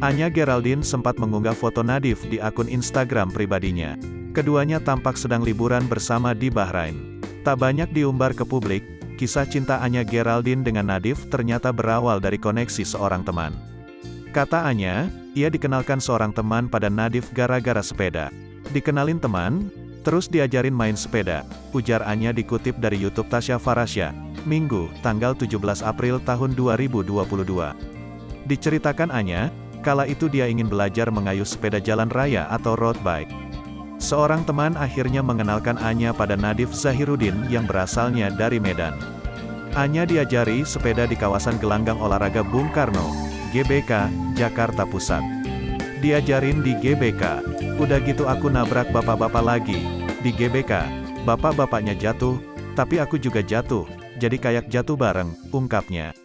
Anya Geraldine sempat mengunggah foto Nadif di akun Instagram pribadinya. Keduanya tampak sedang liburan bersama di Bahrain. Tak banyak diumbar ke publik, kisah cinta Anya Geraldine dengan Nadif ternyata berawal dari koneksi seorang teman. Kata Anya, ia dikenalkan seorang teman pada Nadif gara-gara sepeda. Dikenalin teman, terus diajarin main sepeda, ujar Anya dikutip dari YouTube Tasya Farasya, Minggu, tanggal 17 April tahun 2022. Diceritakan Anya, kala itu dia ingin belajar mengayuh sepeda jalan raya atau road bike. Seorang teman akhirnya mengenalkan Anya pada Nadif Zahiruddin yang berasalnya dari Medan. Anya diajari sepeda di kawasan Gelanggang Olahraga Bung Karno, GBK, Jakarta Pusat. Diajarin di GBK, udah gitu aku nabrak bapak-bapak lagi. Di GBK, bapak-bapaknya jatuh, tapi aku juga jatuh, jadi kayak jatuh bareng, ungkapnya.